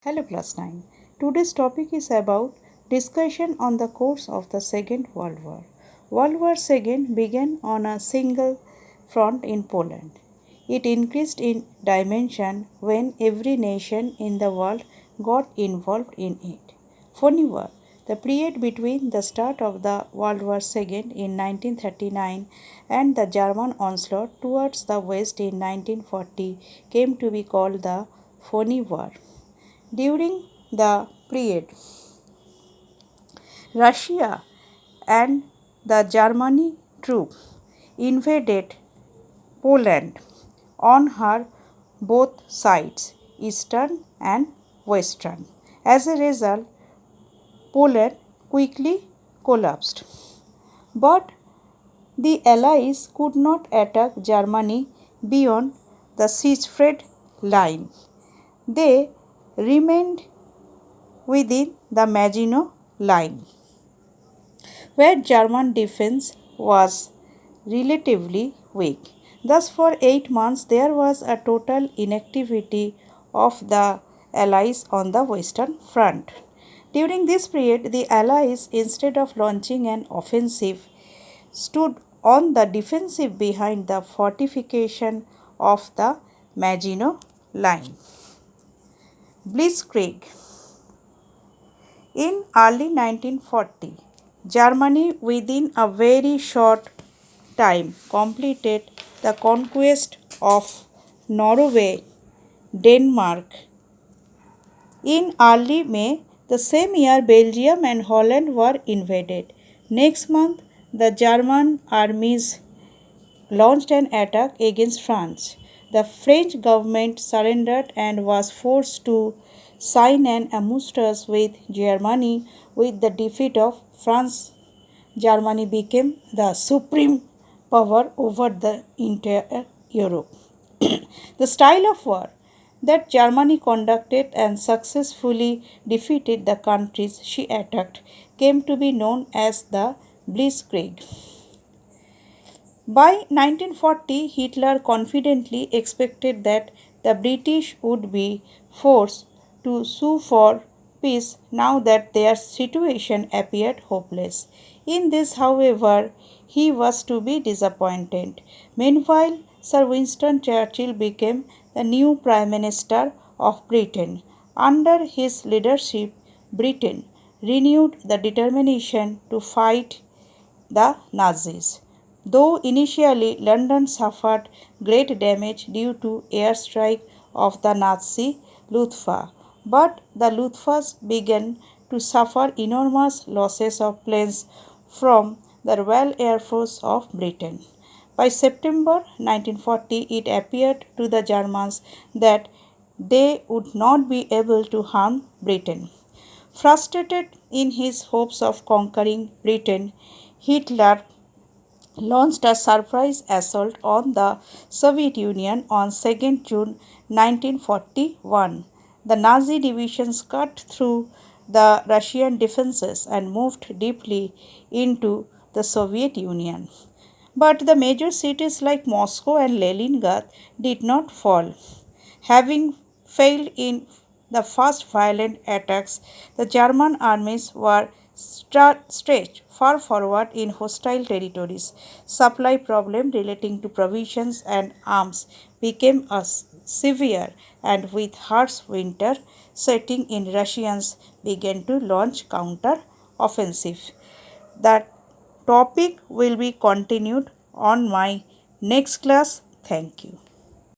Hello class 9. Today's topic is about discussion on the course of the Second World War. World War II began on a single front in Poland. It increased in dimension when every nation in the world got involved in it. Phony War. The period between the start of the World War II in 1939 and the German onslaught towards the West in 1940 came to be called the Phony War. During the period, Russia and the Germany troops invaded Poland on her both sides, eastern and western. As a result, Poland quickly collapsed. But the Allies could not attack Germany beyond the Siegfried line. They remained within the Maginot Line, where German defense was relatively weak. Thus, for 8 months, there was a total inactivity of the Allies on the Western Front. During this period, the Allies, instead of launching an offensive, stood on the defensive behind the fortification of the Maginot Line. Blitzkrieg. In early 1940, Germany within a very short time completed the conquest of Norway, Denmark. In early May, the same year, Belgium and Holland were invaded. Next month, the German armies launched an attack against France. The French government surrendered and was forced to sign an armistice with Germany. With the defeat of France, Germany became the supreme power over the entire Europe. The style of war that Germany conducted and successfully defeated the countries she attacked came to be known as the Blitzkrieg. By 1940, Hitler confidently expected that the British would be forced to sue for peace now that their situation appeared hopeless. In this, however, he was to be disappointed. Meanwhile, Sir Winston Churchill became the new Prime Minister of Britain. Under his leadership, Britain renewed the determination to fight the Nazis. Though initially London suffered great damage due to airstrike of the Nazi Luftwaffe, but the Luftwaffe began to suffer enormous losses of planes from the Royal Air Force of Britain. By September 1940, it appeared to the Germans that they would not be able to harm Britain. Frustrated in his hopes of conquering Britain, Hitler launched a surprise assault on the Soviet Union on 2nd June 1941. The Nazi divisions cut through the Russian defenses and moved deeply into the Soviet Union. But the major cities like Moscow and Leningrad did not fall. Having failed in the first violent attacks, the German armies were stretched far forward in hostile territories. Supply problems relating to provisions and arms became severe, and with harsh winter setting in, Russians began to launch counter offensive. That topic will be continued on my next class. Thank you.